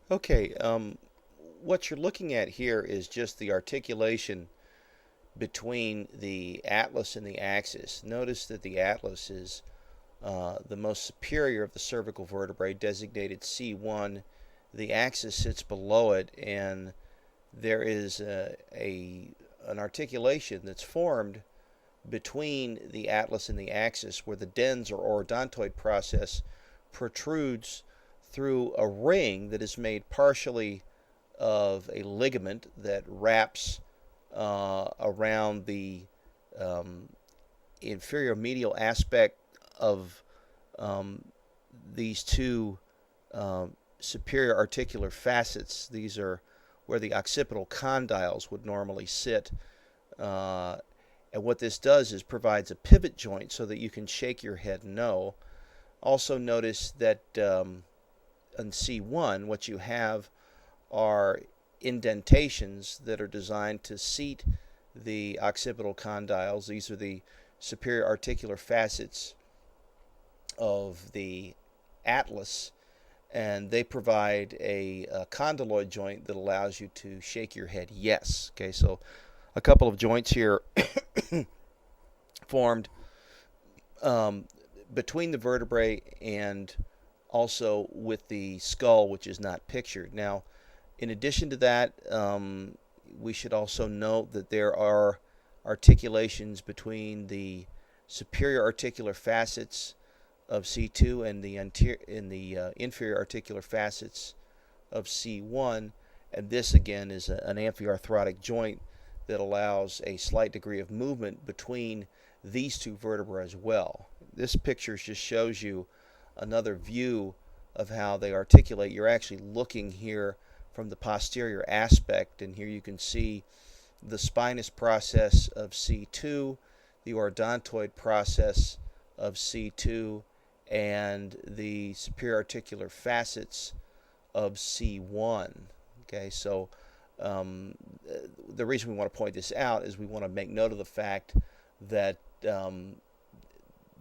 Okay, what you're looking at here is just the articulation between the atlas and the axis. Notice that the atlas is the most superior of the cervical vertebrae, designated C1. The axis sits below it, and there is an articulation that's formed between the atlas and the axis where the dens or odontoid process protrudes through a ring that is made partially of a ligament that wraps around the inferior medial aspect of these two superior articular facets. These are where the occipital condyles would normally sit. And what this does is provides a pivot joint so that you can shake your head no. Also notice that in C1 what you have are indentations that are designed to seat the occipital condyles. These are the superior articular facets of the atlas, and they provide a condyloid joint that allows you to shake your head yes. Okay, so a couple of joints here formed between the vertebrae and also with the skull, which is not pictured. Now, in addition to that, we should also note that there are articulations between the superior articular facets of C2 and the inferior articular facets of C1, and this again is an amphiarthrotic joint that allows a slight degree of movement between these two vertebrae as well. This picture just shows you another view of how they articulate. You're actually looking here from the posterior aspect, and here you can see the spinous process of C2, the odontoid process of C2, and the superior articular facets of C1. Okay, so the reason we want to point this out is we want to make note of the fact that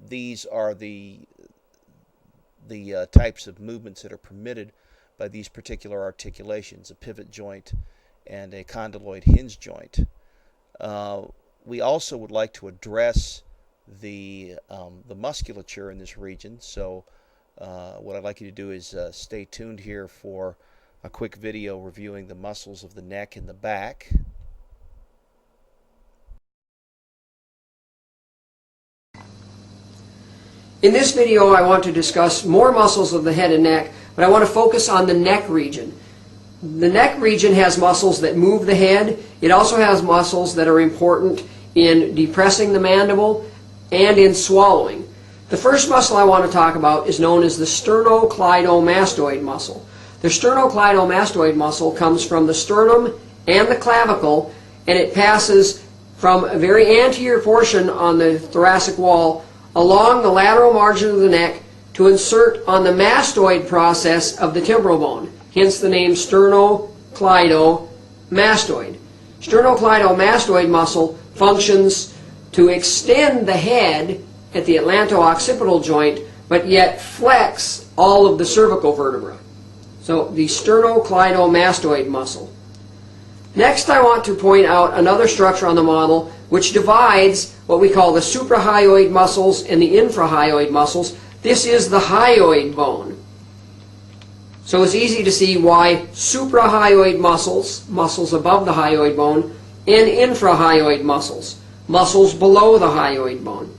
these are the types of movements that are permitted by these particular articulations, a pivot joint and a condyloid hinge joint. We also would like to address the musculature in this region, so what I'd like you to do is stay tuned here for a quick video reviewing the muscles of the neck and the back. In this video, I want to discuss more muscles of the head and neck, but I want to focus on the neck region. The neck region has muscles that move the head. It also has muscles that are important in depressing the mandible and in swallowing. The first muscle I want to talk about is known as the sternocleidomastoid muscle. The sternocleidomastoid muscle comes from the sternum and the clavicle, and it passes from a very anterior portion on the thoracic wall along the lateral margin of the neck to insert on the mastoid process of the temporal bone, hence the name sternocleidomastoid. Sternocleidomastoid muscle functions to extend the head at the atlanto-occipital joint, but yet flex all of the cervical vertebrae. So the sternocleidomastoid muscle. Next, I want to point out another structure on the model which divides what we call the suprahyoid muscles and the infrahyoid muscles. This is the hyoid bone. So it's easy to see why suprahyoid muscles, muscles above the hyoid bone, and infrahyoid muscles, muscles below the hyoid bone.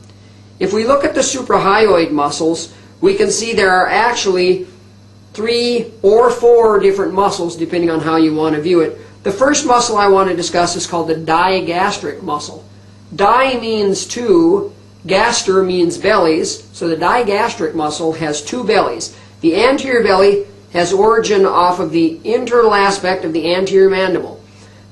If we look at the suprahyoid muscles, we can see there are actually 3 or 4 different muscles depending on how you want to view it. The first muscle I want to discuss is called the digastric muscle. Di means 2, gaster means bellies, so the digastric muscle has 2 bellies. The anterior belly has origin off of the internal aspect of the anterior mandible.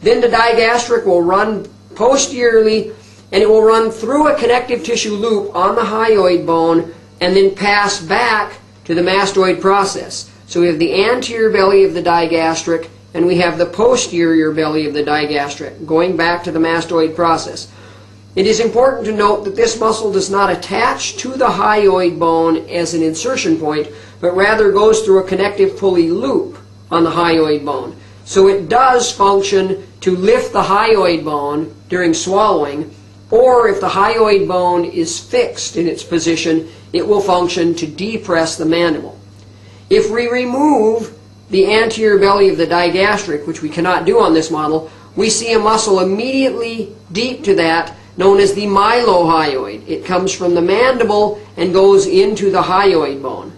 Then the digastric will run posteriorly, and it will run through a connective tissue loop on the hyoid bone and then pass back to the mastoid process. So we have the anterior belly of the digastric, and we have the posterior belly of the digastric, going back to the mastoid process. It is important to note that this muscle does not attach to the hyoid bone as an insertion point, but rather goes through a connective pulley loop on the hyoid bone. So it does function to lift the hyoid bone during swallowing, or if the hyoid bone is fixed in its position, it will function to depress the mandible. If we remove the anterior belly of the digastric, which we cannot do on this model, we see a muscle immediately deep to that known as the mylohyoid. It comes from the mandible and goes into the hyoid bone.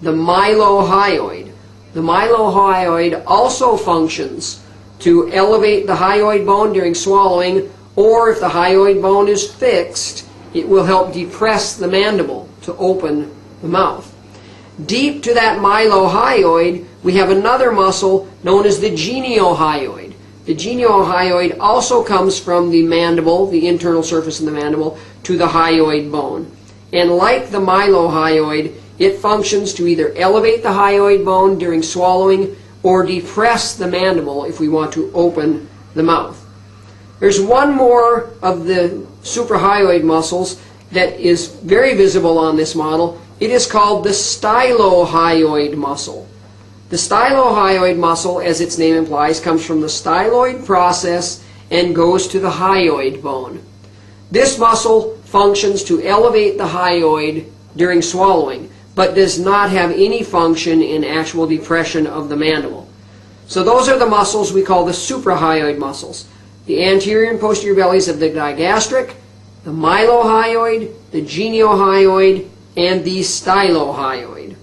The mylohyoid. The mylohyoid also functions to elevate the hyoid bone during swallowing, or if the hyoid bone is fixed, it will help depress the mandible to open the mouth. Deep to that mylohyoid, we have another muscle known as the geniohyoid. The geniohyoid also comes from the mandible, the internal surface of the mandible, to the hyoid bone. And like the mylohyoid, it functions to either elevate the hyoid bone during swallowing or depress the mandible if we want to open the mouth. There's one more of the suprahyoid muscles that is very visible on this model. It is called the stylohyoid muscle. The stylohyoid muscle, as its name implies, comes from the styloid process and goes to the hyoid bone. This muscle functions to elevate the hyoid during swallowing, but does not have any function in actual depression of the mandible. So those are the muscles we call the suprahyoid muscles. The anterior and posterior bellies of the digastric, the mylohyoid, the geniohyoid, and the stylohyoid.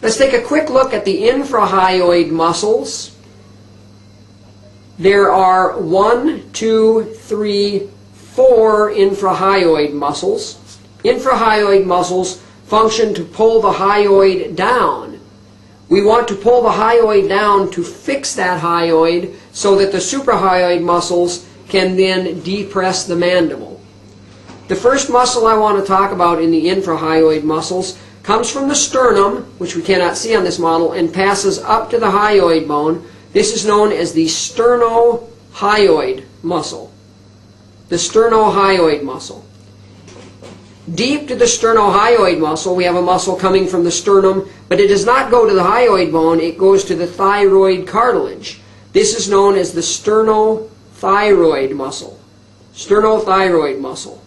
Let's take a quick look at the infrahyoid muscles. There are 1, 2, 3, 4 infrahyoid muscles. Infrahyoid muscles function to pull the hyoid down. We want to pull the hyoid down to fix that hyoid so that the suprahyoid muscles can then depress the mandible. The first muscle I want to talk about in the infrahyoid muscles comes from the sternum, which we cannot see on this model, and passes up to the hyoid bone. This is known as the sternohyoid muscle. The sternohyoid muscle. Deep to the sternohyoid muscle, we have a muscle coming from the sternum, but it does not go to the hyoid bone, it goes to the thyroid cartilage. This is known as the sternothyroid muscle. Sternothyroid muscle.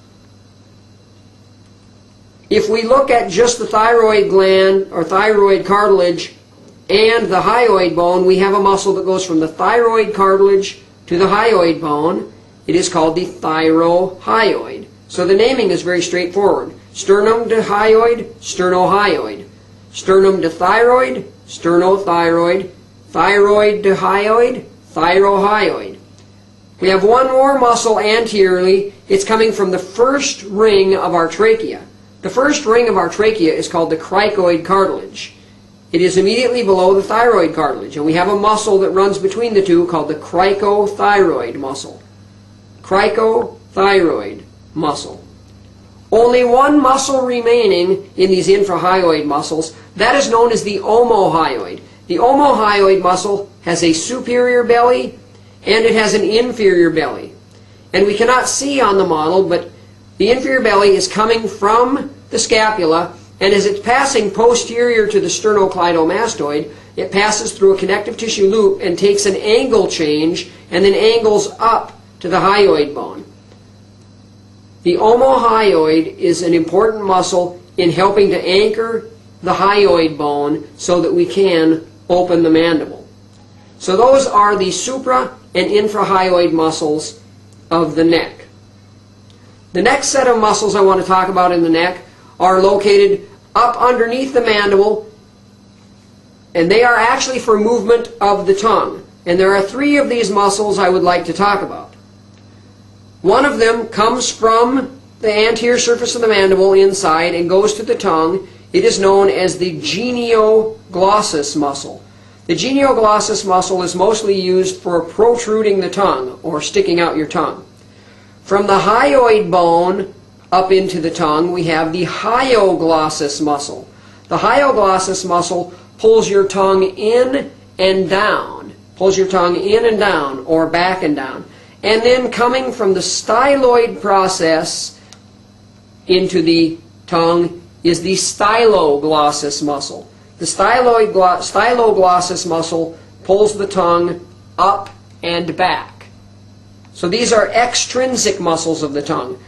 If we look at just the thyroid gland or thyroid cartilage and the hyoid bone, we have a muscle that goes from the thyroid cartilage to the hyoid bone. It is called the thyrohyoid. So the naming is very straightforward. Sternum to hyoid, sternohyoid. Sternum to thyroid, sternothyroid. Thyroid to hyoid, thyrohyoid. We have one more muscle anteriorly. It's coming from the first ring of our trachea. The first ring of our trachea is called the cricoid cartilage. It is immediately below the thyroid cartilage, and we have a muscle that runs between the two called the cricothyroid muscle. Cricothyroid muscle. Only one muscle remaining in these infrahyoid muscles. That is known as the omohyoid. The omohyoid muscle has a superior belly and it has an inferior belly. And we cannot see on the model, but the inferior belly is coming from the scapula, and as it's passing posterior to the sternocleidomastoid, it passes through a connective tissue loop and takes an angle change and then angles up to the hyoid bone. The omohyoid is an important muscle in helping to anchor the hyoid bone so that we can open the mandible. So those are the supra and infrahyoid muscles of the neck. The next set of muscles I want to talk about in the neck are located up underneath the mandible, and they are actually for movement of the tongue. And there are 3 of these muscles I would like to talk about. One of them comes from the anterior surface of the mandible inside and goes to the tongue. It is known as the genioglossus muscle. The genioglossus muscle is mostly used for protruding the tongue or sticking out your tongue. From the hyoid bone up into the tongue, we have the hyoglossus muscle. The hyoglossus muscle pulls your tongue in and down. Pulls your tongue in and down, or back and down. And then coming from the styloid process into the tongue is the styloglossus muscle. The styloglossus muscle pulls the tongue up and back. So these are extrinsic muscles of the tongue.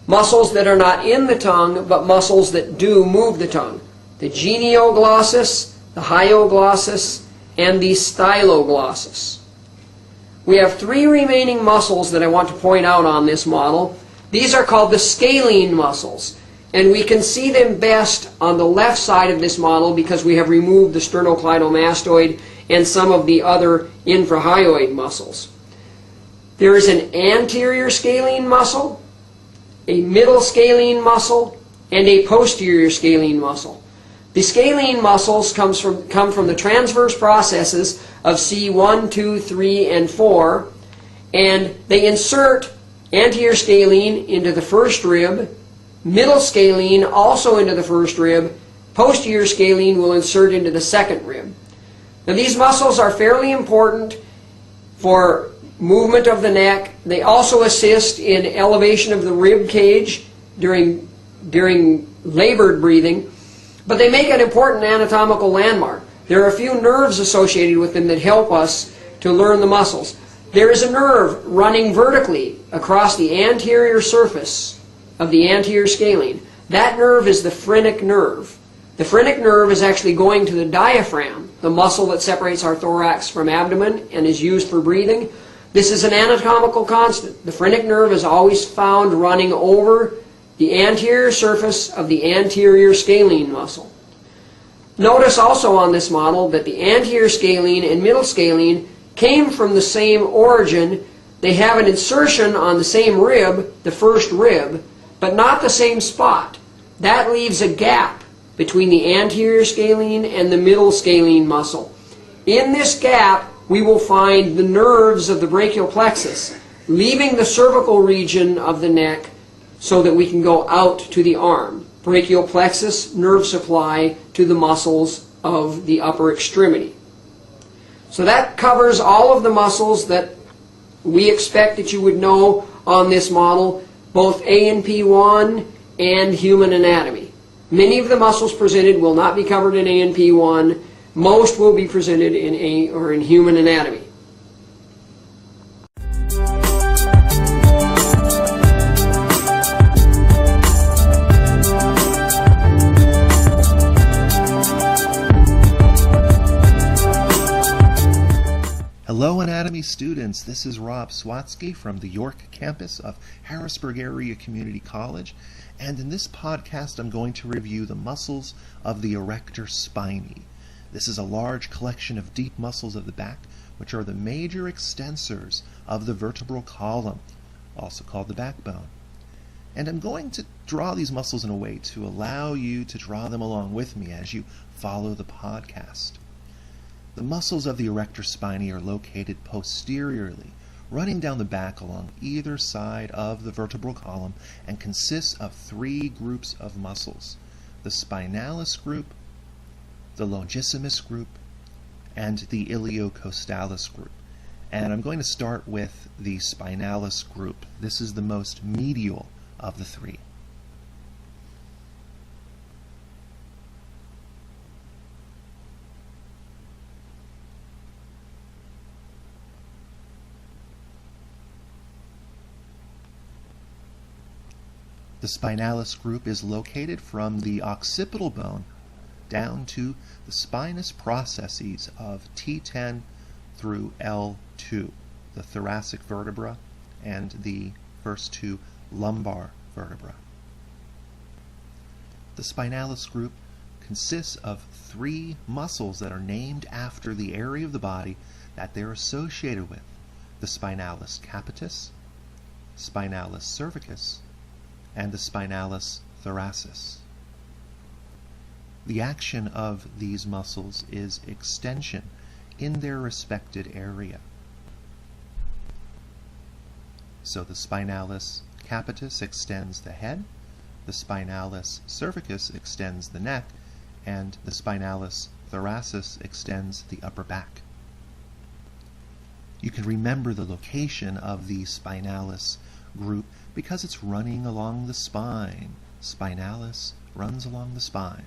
Muscles that are not in the tongue, but muscles that do move the tongue. The genioglossus, the hyoglossus, and the styloglossus. We have three remaining muscles that I want to point out on this model. These are called the scalene muscles, and we can see them best on the left side of this model because we have removed the sternocleidomastoid and some of the other infrahyoid muscles. There is an anterior scalene muscle, a middle scalene muscle, and a posterior scalene muscle. The scalene muscles come from the transverse processes of C1, 2, 3, and 4, and they insert anterior scalene into the first rib, middle scalene also into the first rib, posterior scalene will insert into the second rib. Now these muscles are fairly important for movement of the neck. They also assist in elevation of the rib cage during labored breathing, but they make an important anatomical landmark. There are a few nerves associated with them that help us to learn the muscles. There is a nerve running vertically across the anterior surface of the anterior scalene. That nerve is the phrenic nerve. The phrenic nerve is actually going to the diaphragm, the muscle that separates our thorax from abdomen and is used for breathing. This is an anatomical constant. The phrenic nerve is always found running over the anterior surface of the anterior scalene muscle. Notice also on this model that the anterior scalene and middle scalene came from the same origin. They have an insertion on the same rib, the first rib, but not the same spot. That leaves a gap between the anterior scalene and the middle scalene muscle. In this gap, we will find the nerves of the brachial plexus, leaving the cervical region of the neck so that we can go out to the arm. Brachial plexus, nerve supply to the muscles of the upper extremity. So that covers all of the muscles that we expect that you would know on this model, both A and P1 and human anatomy. Many of the muscles presented will not be covered in A and P1. Most will be presented in A or in human anatomy. Hello anatomy students, this is Rob Swatsky from the York campus of Harrisburg Area Community College, and in this podcast I'm going to review the muscles of the erector spinae. This is a large collection of deep muscles of the back which are the major extensors of the vertebral column, also called the backbone. And I'm going to draw these muscles in a way to allow you to draw them along with me as you follow the podcast. The muscles of the erector spinae are located posteriorly, running down the back along either side of the vertebral column, and consists of three groups of muscles: the spinalis group, the longissimus group, and the iliocostalis group. And I'm going to start with the spinalis group. This is the most medial of the three. The spinalis group is located from the occipital bone down to the spinous processes of T10 through L2, the thoracic vertebra and the first two lumbar vertebra. The spinalis group consists of three muscles that are named after the area of the body that they're associated with: the spinalis capitis, spinalis cervicus, and the spinalis thoracis. The action of these muscles is extension in their respected area. So the spinalis capitis extends the head, the spinalis cervicus extends the neck, and the spinalis thoracis extends the upper back. You can remember the location of the spinalis group because it's running along the spine. Spinalis runs along the spine.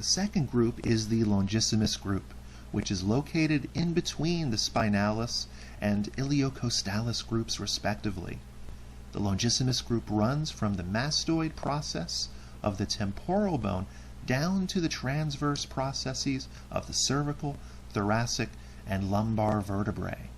The second group is the longissimus group, which is located in between the spinalis and iliocostalis groups respectively. The longissimus group runs from the mastoid process of the temporal bone down to the transverse processes of the cervical, thoracic, and lumbar vertebrae.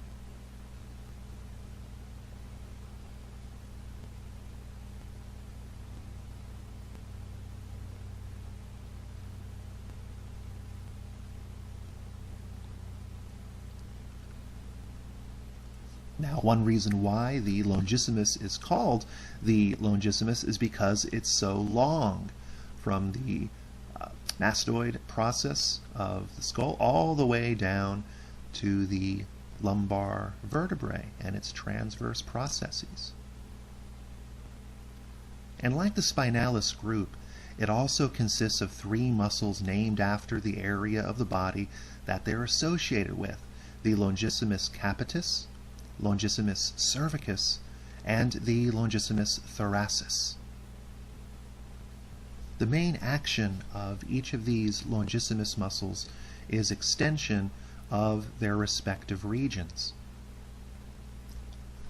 Now, one reason why the longissimus is called the longissimus is because it's so long, from the mastoid process of the skull all the way down to the lumbar vertebrae and its transverse processes. And like the spinalis group, it also consists of 3 muscles named after the area of the body that they're associated with: the longissimus capitis, longissimus cervicus, and the longissimus thoracis. The main action of each of these longissimus muscles is extension of their respective regions.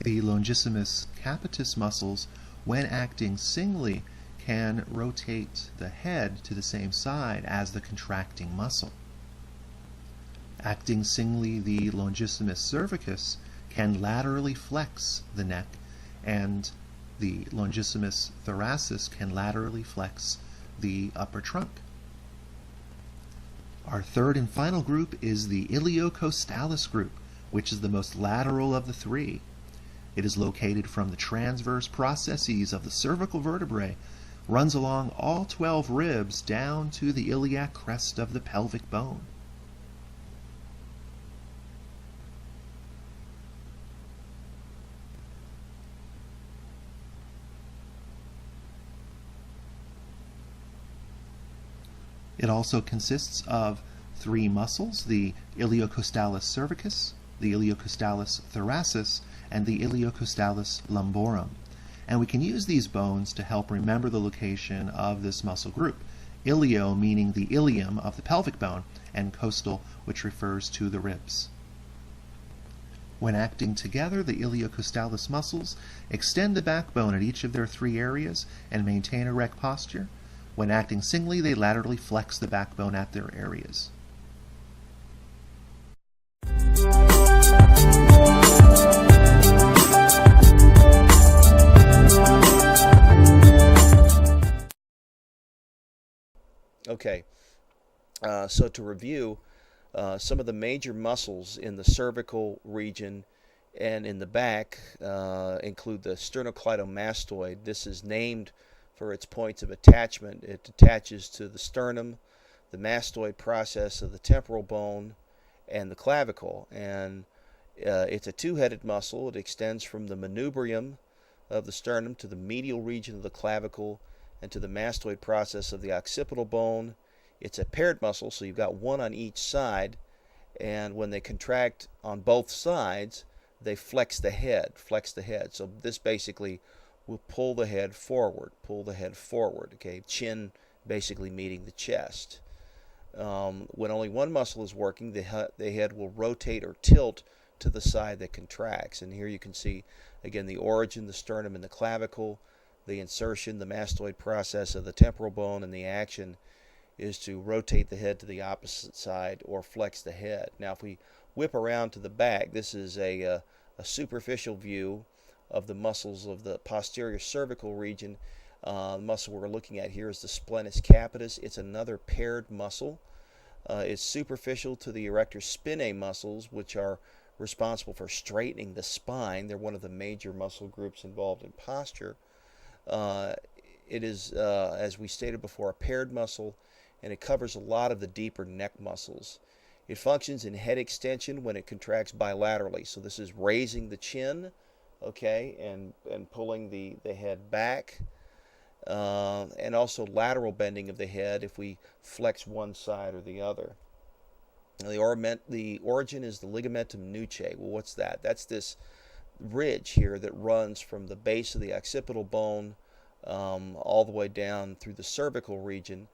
The longissimus capitis muscles, when acting singly, can rotate the head to the same side as the contracting muscle. Acting singly, the longissimus cervicus can laterally flex the neck, and the longissimus thoracis can laterally flex the upper trunk. Our third and final group is the iliocostalis group, which is the most lateral of the 3. It is located from the transverse processes of the cervical vertebrae, runs along all 12 ribs down to the iliac crest of the pelvic bone. It also consists of 3 muscles: the iliocostalis cervicus, the iliocostalis thoracis, and the iliocostalis lumborum. And we can use these bones to help remember the location of this muscle group. Ilio meaning the ilium of the pelvic bone, and costal, which refers to the ribs. When acting together, the iliocostalis muscles extend the backbone at each of their 3 areas and maintain erect posture. When acting singly, they laterally flex the backbone at their areas. Okay, so to review, some of the major muscles in the cervical region and in the back include the sternocleidomastoid. This is named for its points of attachment. It attaches to the sternum, the mastoid process of the temporal bone, and the clavicle. And it's a 2-headed muscle. It extends from the manubrium of the sternum to the medial region of the clavicle and to the mastoid process of the occipital bone. It's a paired muscle, so you've got one on each side, and when they contract on both sides, they flex the head. So this basically will pull the head forward. Okay, chin basically meeting the chest. When only one muscle is working, the head will rotate or tilt to the side that contracts. And here you can see, again, the origin, the sternum and the clavicle, the insertion, the mastoid process of the temporal bone, and the action is to rotate the head to the opposite side or flex the head. Now, if we whip around to the back, this is a superficial view of the muscles of the posterior cervical region. The muscle we're looking at here is the splenus capitis. It's another paired muscle. It's superficial to the erector spinae muscles, which are responsible for straightening the spine. They're one of the major muscle groups involved in posture. It is, as we stated before, a paired muscle, and it covers a lot of the deeper neck muscles. It functions in head extension when it contracts bilaterally. So this is raising the chin, okay, and pulling the head back, and also lateral bending of the head if we flex one side or the other. The origin is the ligamentum nuchae. Well, what's that? That's this ridge here that runs from the base of the occipital bone all the way down through the cervical region.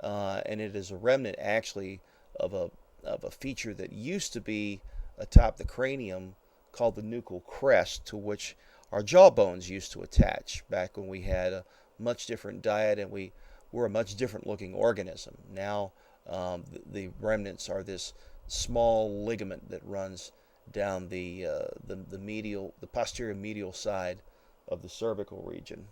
and it is a remnant actually of a feature that used to be atop the cranium called the nuchal crest, to which our jawbones used to attach back when we had a much different diet and we were a much different looking organism. Now the remnants are this small ligament that runs down the posterior medial side of the cervical region.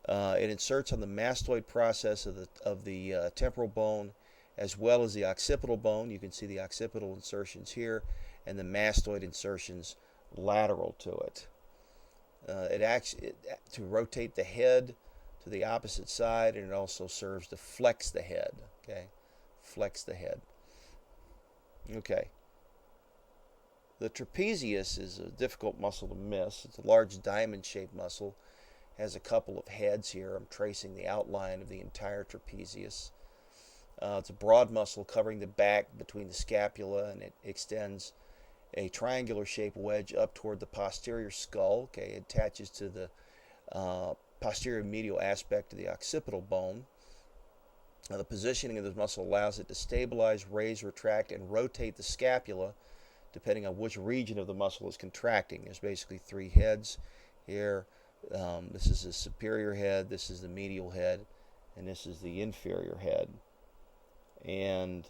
It inserts on the mastoid process of the temporal bone, as well as the occipital bone. You can see the occipital insertions here, and the mastoid insertions lateral to it. It acts to rotate the head to the opposite side, and it also serves to flex the head. Okay, flex the head. Okay. The trapezius is a difficult muscle to miss. It's a large diamond-shaped muscle. Has a couple of heads here. I'm tracing the outline of the entire trapezius. It's a broad muscle covering the back between the scapula, and it extends a triangular-shaped wedge up toward the posterior skull. Okay, it attaches to the posterior medial aspect of the occipital bone. Now, the positioning of this muscle allows it to stabilize, raise, retract, and rotate the scapula, depending on which region of the muscle is contracting. There's basically three heads here. This is the superior head, this is the medial head, and this is the inferior head. And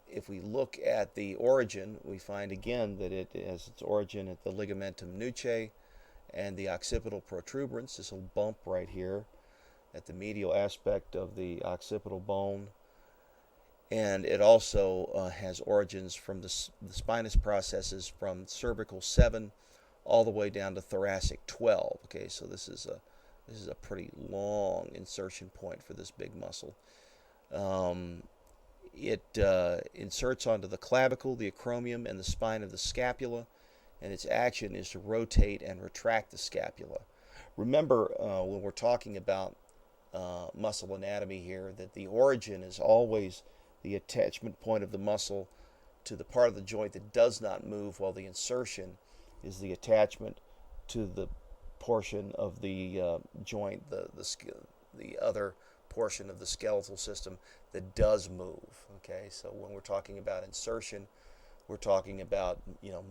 if we look at the origin, we find again that it has its origin at the ligamentum nuchae and the occipital protuberance, this little bump right here at the medial aspect of the occipital bone. And it also has origins from the spinous processes from cervical 7 all the way down to thoracic 12. Okay, so this is a pretty long insertion point for this big muscle. It inserts onto the clavicle, the acromion, and the spine of the scapula, and its action is to rotate and retract the scapula. Remember, when we're talking about muscle anatomy here, that the origin is always the attachment point of the muscle to the part of the joint that does not move, while the insertion is the attachment to the portion of the joint, the other portion of the skeletal system that does move. Okay, so when we're talking about insertion, we're talking about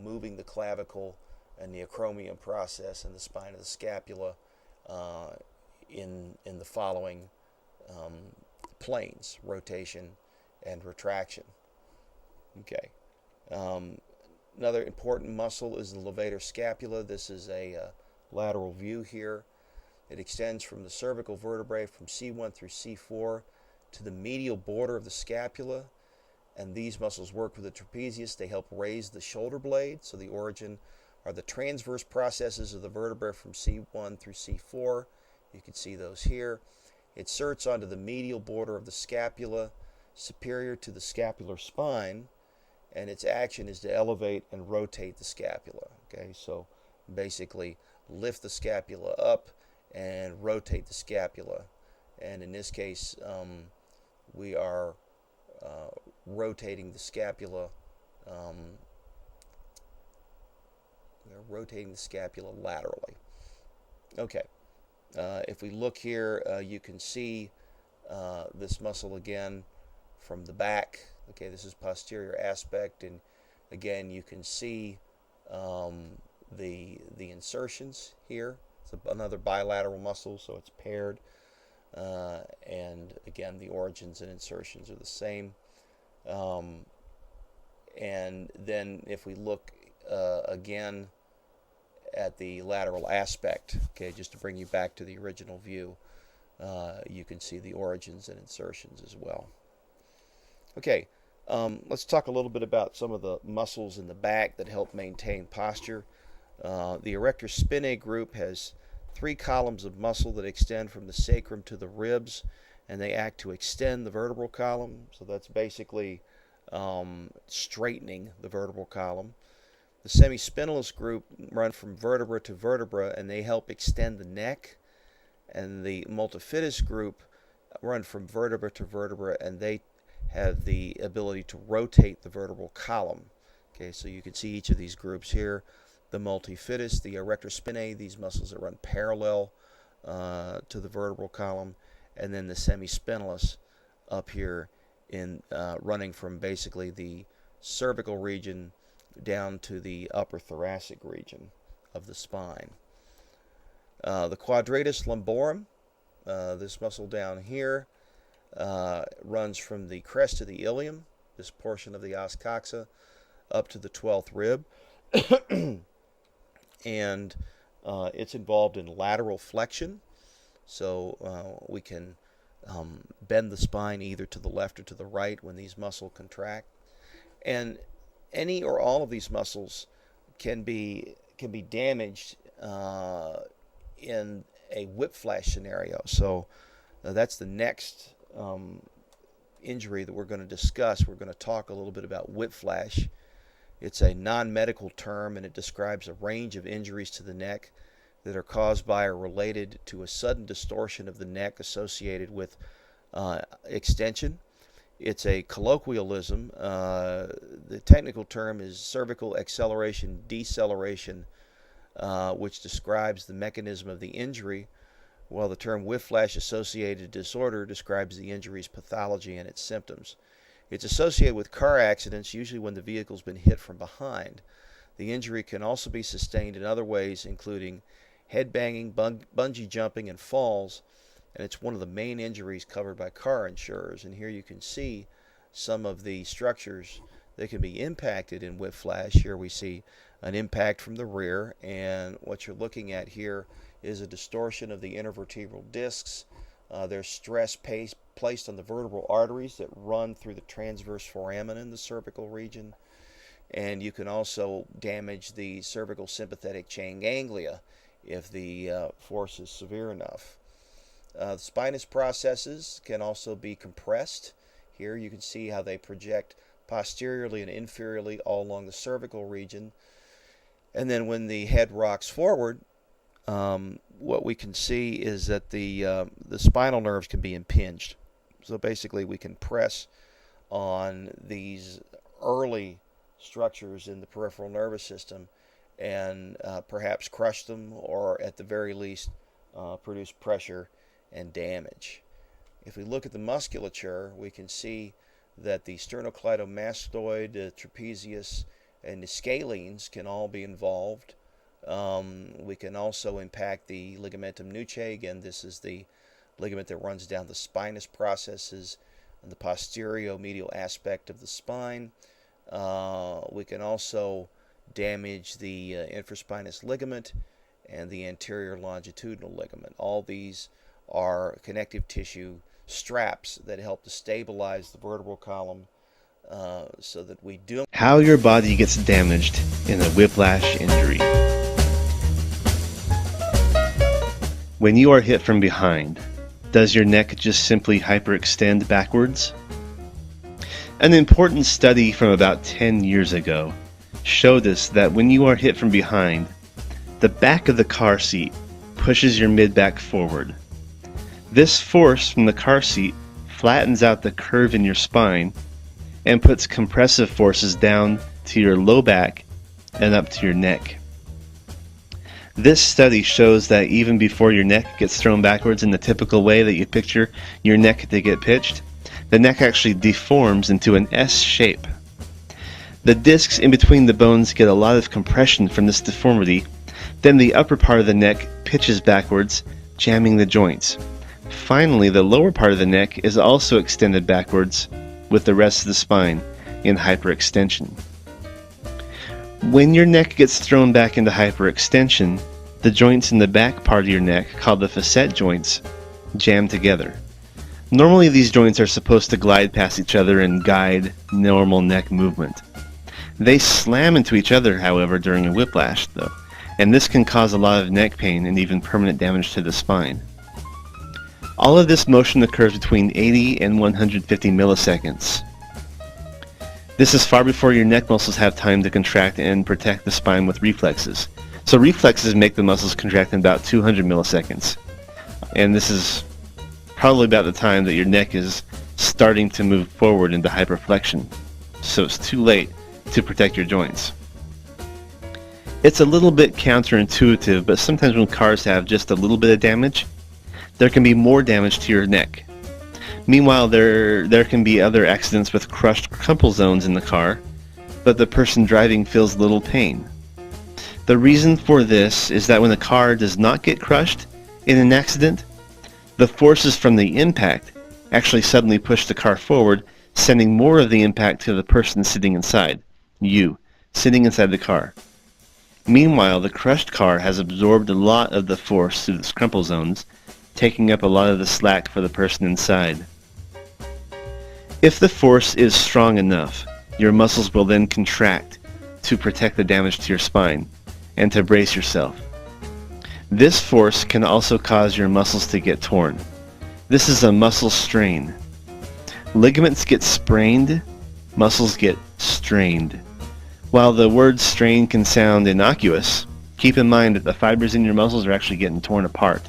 moving the clavicle and the acromion process and the spine of the scapula in the following planes: rotation and retraction. Okay. Another important muscle is the levator scapula. This is a lateral view here. It extends from the cervical vertebrae from C1 through C4 to the medial border of the scapula, and these muscles work with the trapezius. They help raise the shoulder blade. So the origin are the transverse processes of the vertebrae from C1 through C4. You can see those here. It inserts onto the medial border of the scapula, superior to the scapular spine, and its action is to elevate and rotate the scapula. Okay, so basically lift the scapula up and rotate the scapula, and in this case we are rotating the scapula. Laterally. Okay, if we look here, you can see this muscle again from the back. Okay, this is posterior aspect, and again you can see the insertions here. It's another bilateral muscle, so it's paired, and again the origins and insertions are the same. And then if we look again at the lateral aspect, okay, just to bring you back to the original view, you can see the origins and insertions as well. Okay, let's talk a little bit about some of the muscles in the back that help maintain posture. The erector spinae group has 3 columns of muscle that extend from the sacrum to the ribs, and they act to extend the vertebral column. So that's basically straightening the vertebral column. The semispinalis group run from vertebra to vertebra, and they help extend the neck. And the multifidus group run from vertebra to vertebra, and they have the ability to rotate the vertebral column. Okay, so you can see each of these groups here. The multifidus, the erector spinae, these muscles that run parallel to the vertebral column, and then the semispinalis up here in running from basically the cervical region down to the upper thoracic region of the spine. The quadratus lumborum, this muscle down here, runs from the crest of the ilium, this portion of the os coxa, up to the 12th rib. And it's involved in lateral flexion, so we can bend the spine either to the left or to the right when these muscles contract. And any or all of these muscles can be damaged in a whiplash scenario. So that's the next injury that we're going to discuss. We're going to talk a little bit about whiplash. It's a non-medical term, and it describes a range of injuries to the neck that are caused by or related to a sudden distortion of the neck associated with extension. It's a colloquialism. The technical term is cervical acceleration deceleration, which describes the mechanism of the injury, while the term whiplash-associated disorder describes the injury's pathology and its symptoms. It's associated with car accidents, usually when the vehicle's been hit from behind. The injury can also be sustained in other ways, including headbanging, bungee jumping, and falls, and it's one of the main injuries covered by car insurers. And here you can see some of the structures that can be impacted in whiplash. Here we see an impact from the rear, and what you're looking at here is a distortion of the intervertebral discs. There's stress placed on the vertebral arteries that run through the transverse foramen in the cervical region, and you can also damage the cervical sympathetic chain ganglia if the force is severe enough. The spinous processes can also be compressed. Here you can see how they project posteriorly and inferiorly all along the cervical region, and then when the head rocks forward, what we can see is that the spinal nerves can be impinged. So basically we can press on these early structures in the peripheral nervous system and perhaps crush them, or at the very least produce pressure and damage. If we look at the musculature, we can see that the sternocleidomastoid, trapezius, and the scalenes can all be involved. We can also impact the ligamentum nuchae. Again, this is the ligament that runs down the spinous processes and the posterior-medial aspect of the spine. We can also damage the infraspinous ligament and the anterior longitudinal ligament. All these are connective tissue straps that help to stabilize the vertebral column so that we don't. How your body gets damaged in a whiplash injury. When you are hit from behind, does your neck just simply hyperextend backwards? An important study from about 10 years ago showed us that when you are hit from behind, the back of the car seat pushes your mid-back forward. This force from the car seat flattens out the curve in your spine and puts compressive forces down to your low back and up to your neck. This study shows that even before your neck gets thrown backwards in the typical way that you picture your neck to get pitched, the neck actually deforms into an S shape. The discs in between the bones get a lot of compression from this deformity. Then the upper part of the neck pitches backwards, jamming the joints. Finally, the lower part of the neck is also extended backwards with the rest of the spine in hyperextension. When your neck gets thrown back into hyperextension, the joints in the back part of your neck, called the facet joints, jam together. Normally these joints are supposed to glide past each other and guide normal neck movement. They slam into each other, however, during a whiplash, though, and this can cause a lot of neck pain and even permanent damage to the spine. All of this motion occurs between 80 and 150 milliseconds. This is far before your neck muscles have time to contract and protect the spine with reflexes. So reflexes make the muscles contract in about 200 milliseconds. And this is probably about the time that your neck is starting to move forward into hyperflexion. So it's too late to protect your joints. It's a little bit counterintuitive, but sometimes when cars have just a little bit of damage, there can be more damage to your neck. Meanwhile, there can be other accidents with crushed crumple zones in the car, but the person driving feels little pain. The reason for this is that when the car does not get crushed in an accident, the forces from the impact actually suddenly push the car forward, sending more of the impact to the person sitting inside, you, sitting inside the car. Meanwhile, the crushed car has absorbed a lot of the force through the crumple zones, taking up a lot of the slack for the person inside. If the force is strong enough, your muscles will then contract to protect the damage to your spine and to brace yourself. This force can also cause your muscles to get torn. This is a muscle strain. Ligaments get sprained, muscles get strained. While the word strain can sound innocuous, keep in mind that the fibers in your muscles are actually getting torn apart.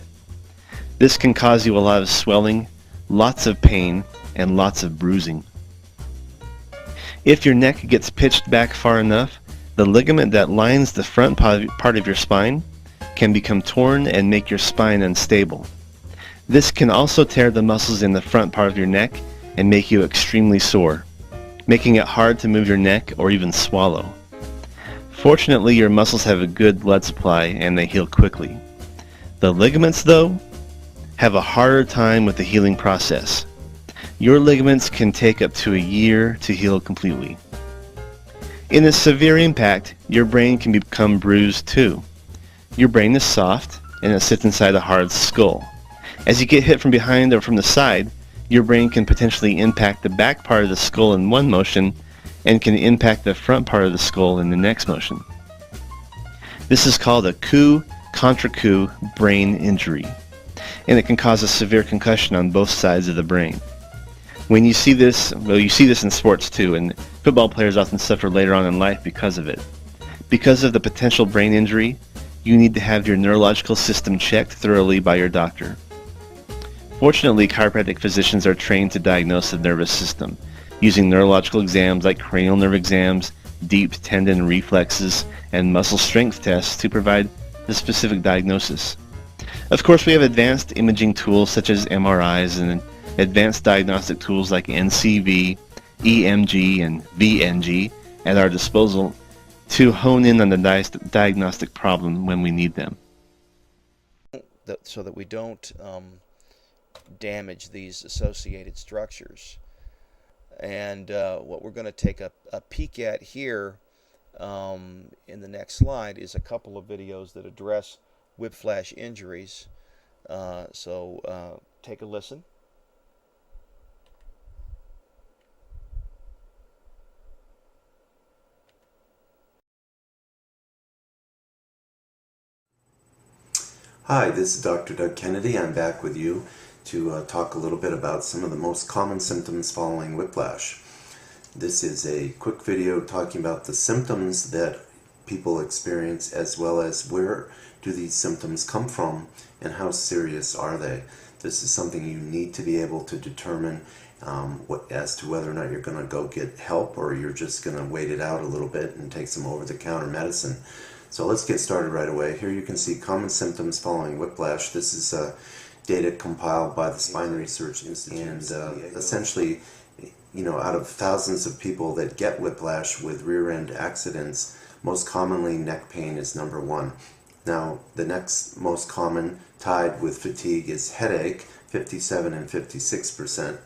This can cause you a lot of swelling, lots of pain, and lots of bruising. If your neck gets pitched back far enough, the ligament that lines the front part of your spine can become torn and make your spine unstable. This can also tear the muscles in the front part of your neck and make you extremely sore, making it hard to move your neck or even swallow. Fortunately, your muscles have a good blood supply and they heal quickly. The ligaments, though, have a harder time with the healing process. Your ligaments can take up to a year to heal completely. In a severe impact, your brain can become bruised too. Your brain is soft and it sits inside a hard skull. As you get hit from behind or from the side, your brain can potentially impact the back part of the skull in one motion and can impact the front part of the skull in the next motion. This is called a coup contra coup brain injury, and it can cause a severe concussion on both sides of the brain. When you see this, well, you see this in sports too, and football players often suffer later on in life because of it. Because of the potential brain injury, you need to have your neurological system checked thoroughly by your doctor. Fortunately, chiropractic physicians are trained to diagnose the nervous system, using neurological exams like cranial nerve exams, deep tendon reflexes, and muscle strength tests to provide the specific diagnosis. Of course, we have advanced imaging tools such as MRIs and advanced diagnostic tools like NCV, EMG, and VNG at our disposal to hone in on the diagnostic problem when we need them. So that we don't damage these associated structures. And what we're going to take a peek at here in the next slide is a couple of videos that address whiplash injuries. So take a listen. Hi, this is Dr. Doug Kennedy. I'm back with you to talk a little bit about some of the most common symptoms following whiplash. This is a quick video talking about the symptoms that people experience, as well as where do these symptoms come from and how serious are they. This is something you need to be able to determine as to whether or not you're going to go get help or you're just going to wait it out a little bit and take some over-the-counter medicine. So let's get started right away. Here you can see common symptoms following whiplash. This is data compiled by the Spine Research Institute, and essentially, out of thousands of people that get whiplash with rear-end accidents, most commonly neck pain is number one. Now, the next most common, tied with fatigue, is headache, 57 and 56%,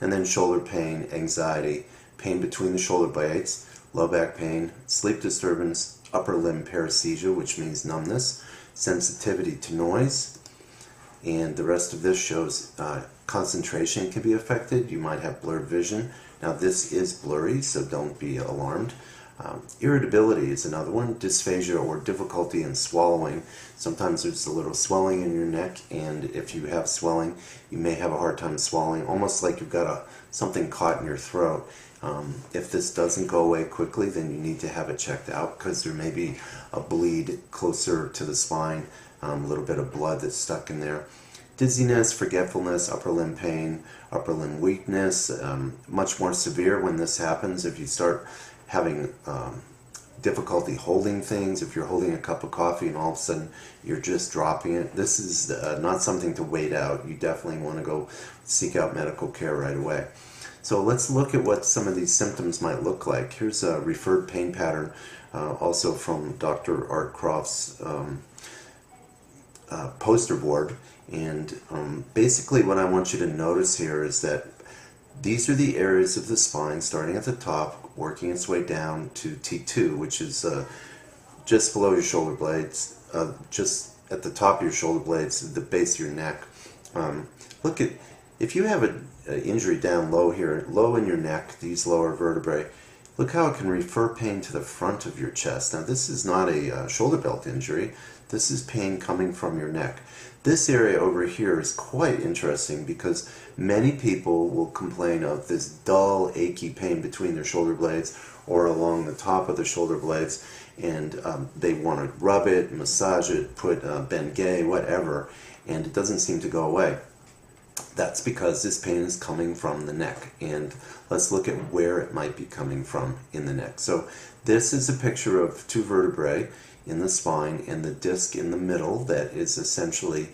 and then shoulder pain, anxiety, pain between the shoulder blades, low back pain, sleep disturbance, upper limb paresthesia, which means numbness, sensitivity to noise, and the rest of this shows concentration can be affected. You might have blurred vision. Now this is blurry, so don't be alarmed. Irritability is another one, dysphagia or difficulty in swallowing. Sometimes there's a little swelling in your neck, and if you have swelling, you may have a hard time swallowing, almost like you've got something caught in your throat. If this doesn't go away quickly, then you need to have it checked out because there may be a bleed closer to the spine, a little bit of blood that's stuck in there. Dizziness, forgetfulness, upper limb pain, upper limb weakness, much more severe when this happens if you start having difficulty holding things, if you're holding a cup of coffee and all of a sudden you're just dropping it, this is not something to wait out. You definitely want to go seek out medical care right away. So let's look at what some of these symptoms might look like. Here's a referred pain pattern, also from Dr. Art Croft's poster board. And basically what I want you to notice here is that these are the areas of the spine starting at the top, working its way down to T2, which is just below your shoulder blades, just at the top of your shoulder blades, the base of your neck. Look at, if you have an injury down low here, low in your neck, these lower vertebrae, look how it can refer pain to the front of your chest. Now this is not a shoulder belt injury, this is pain coming from your neck. This area over here is quite interesting because many people will complain of this dull, achy pain between their shoulder blades or along the top of the shoulder blades, and they want to rub it, massage it, put Bengay, whatever, and it doesn't seem to go away. That's because this pain is coming from the neck, and let's look at where it might be coming from in the neck. So this is a picture of two vertebrae in the spine and the disc in the middle that is essentially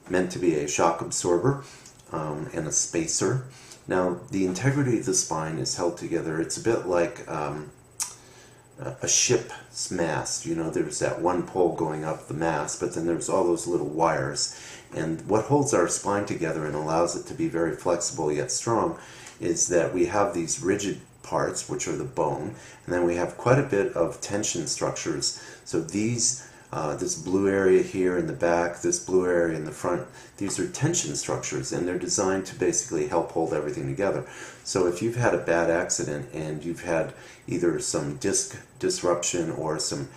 meant to be a shock absorber and a spacer. Now the integrity of the spine is held together. It's a bit like a ship's mast. You know, there's that one pole going up the mast, but then there's all those little wires. And what holds our spine together and allows it to be very flexible yet strong is that we have these rigid parts, which are the bone, and then we have quite a bit of tension structures. So these, this blue area here in the back, this blue area in the front, these are tension structures, and they're designed to basically help hold everything together. So if you've had a bad accident and you've had either some disc disruption or some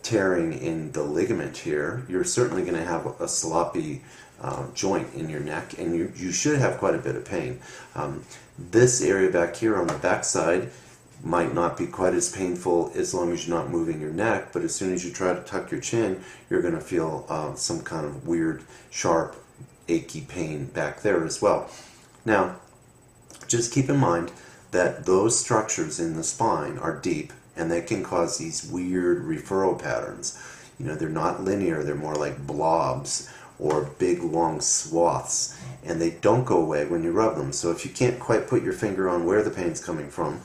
tearing in the ligament here, you're certainly going to have a sloppy joint in your neck, and you should have quite a bit of pain. This area back here on the back side might not be quite as painful as long as you're not moving your neck, but as soon as you try to tuck your chin, you're going to feel some kind of weird, sharp, achy pain back there as well. Now, just keep in mind that those structures in the spine are deep, and they can cause these weird referral patterns. You know, they're not linear, they're more like blobs or big long swaths, and they don't go away when you rub them. So if you can't quite put your finger on where the pain's coming from,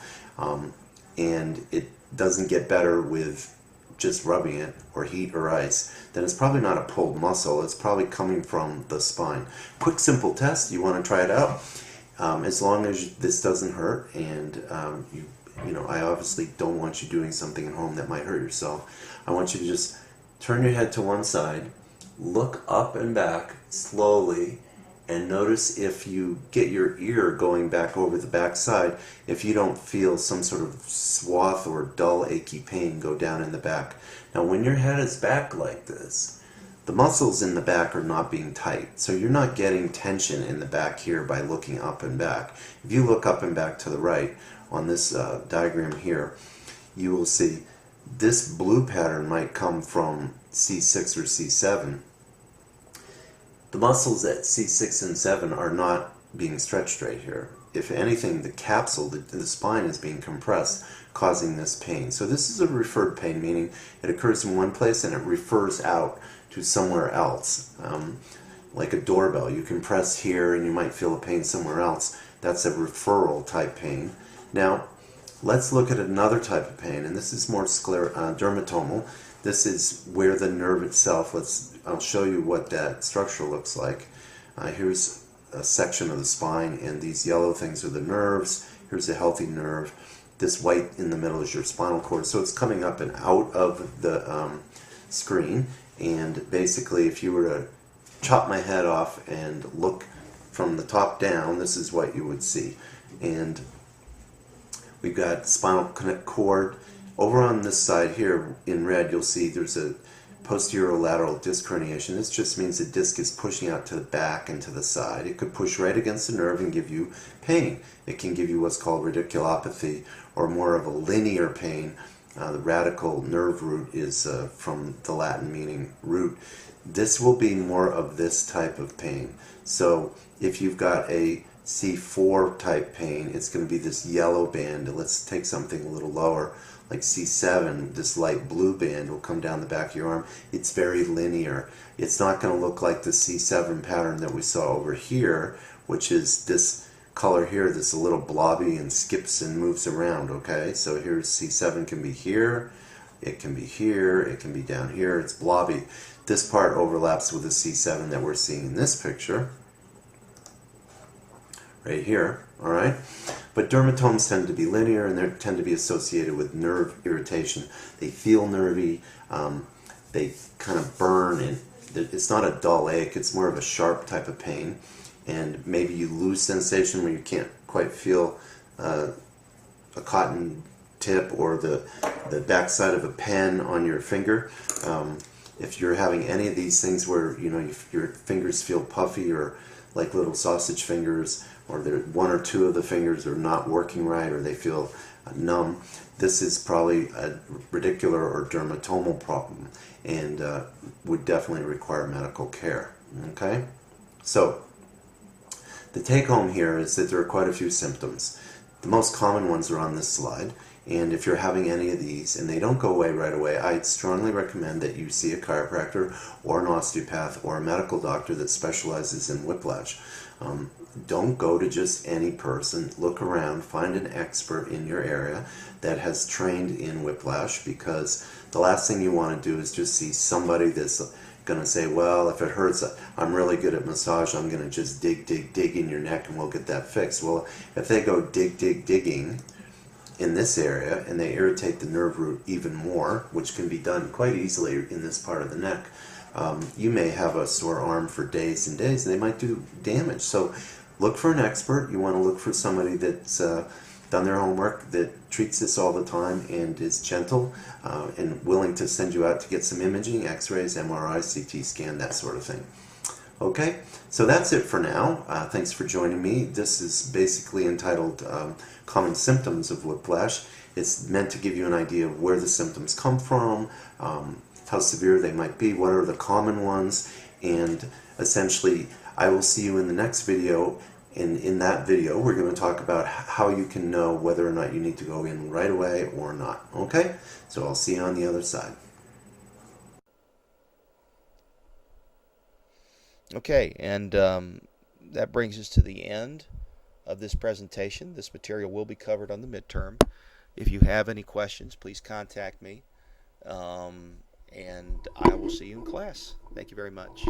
and it doesn't get better with just rubbing it or heat or ice, then it's probably not a pulled muscle, it's probably coming from the spine. Quick simple test, you want to try it out, as long as this doesn't hurt, and you know, I obviously don't want you doing something at home that might hurt yourself. I want you to just turn your head to one side, look up and back slowly, and notice if you get your ear going back over the back side, if you don't feel some sort of swath or dull achy pain go down in the back. Now when your head is back like this, the muscles in the back are not being tight, so you're not getting tension in the back here by looking up and back. If you look up and back to the right on this diagram here, you will see this blue pattern might come from C6 or C7. The muscles at C6 and 7 are not being stretched right here. If anything, the capsule, the spine is being compressed, causing this pain. So this is a referred pain, meaning it occurs in one place and it refers out to somewhere else. Like a doorbell, you can press here and you might feel a pain somewhere else. That's a referral type pain. Now, let's look at another type of pain, and this is more dermatomal. This is where the nerve itself, I'll show you what that structure looks like. Here's a section of the spine, and these yellow things are the nerves. Here's a healthy nerve. This white in the middle is your spinal cord. So it's coming up and out of the screen, and basically if you were to chop my head off and look from the top down, this is what you would see. And we've got spinal cord. Over on this side here in red, you'll see there's a posterolateral disc herniation. This just means the disc is pushing out to the back and to the side. It could push right against the nerve and give you pain. It can give you what's called radiculopathy, or more of a linear pain. The radical nerve root is from the Latin meaning root. This will be more of this type of pain. So if you've got a C4 type pain, it's going to be this yellow band. Let's take something a little lower. like C7, this light blue band will come down the back of your arm. It's very linear. It's not going to look like the C7 pattern that we saw over here, which is this color here that's a little blobby and skips and moves around, okay? So here's C7 can be here, it can be here, it can be down here, it's blobby. This part overlaps with the C7 that we're seeing in this picture, right here, all right? But dermatomes tend to be linear and they tend to be associated with nerve irritation. They feel nervy, they kind of burn, and it's not a dull ache, it's more of a sharp type of pain. And maybe you lose sensation where you can't quite feel a cotton tip or the backside of a pen on your finger. If you're having any of these things where your fingers feel puffy or like little sausage fingers, or one or two of the fingers are not working right, or they feel numb, this is probably a radicular or dermatomal problem, and would definitely require medical care. Okay, so the take home here is that there are quite a few symptoms. The most common ones are on this slide, and if you're having any of these and they don't go away right away, I'd strongly recommend that you see a chiropractor or an osteopath or a medical doctor that specializes in whiplash. Don't go to just any person. Look around, find an expert in your area that has trained in whiplash, because the last thing you want to do is just see somebody that's going to say, well, if it hurts, I'm really good at massage, I'm going to just dig in your neck and we'll get that fixed. Well, if they go digging in this area and they irritate the nerve root even more, which can be done quite easily in this part of the neck, you may have a sore arm for days and days, and they might do damage. So look for an expert. You want to look for somebody that's done their homework, that treats this all the time and is gentle and willing to send you out to get some imaging, x-rays, MRI, CT scan, that sort of thing. Okay, so that's it for now. Thanks for joining me. This is basically entitled Common Symptoms of Whiplash. It's meant to give you an idea of where the symptoms come from, how severe they might be, what are the common ones, and essentially I will see you in the next video. In that video, we're going to talk about how you can know whether or not you need to go in right away or not. Okay? So I'll see you on the other side. Okay, and that brings us to the end of this presentation. This material will be covered on the midterm. If you have any questions, please contact me, and I will see you in class. Thank you very much.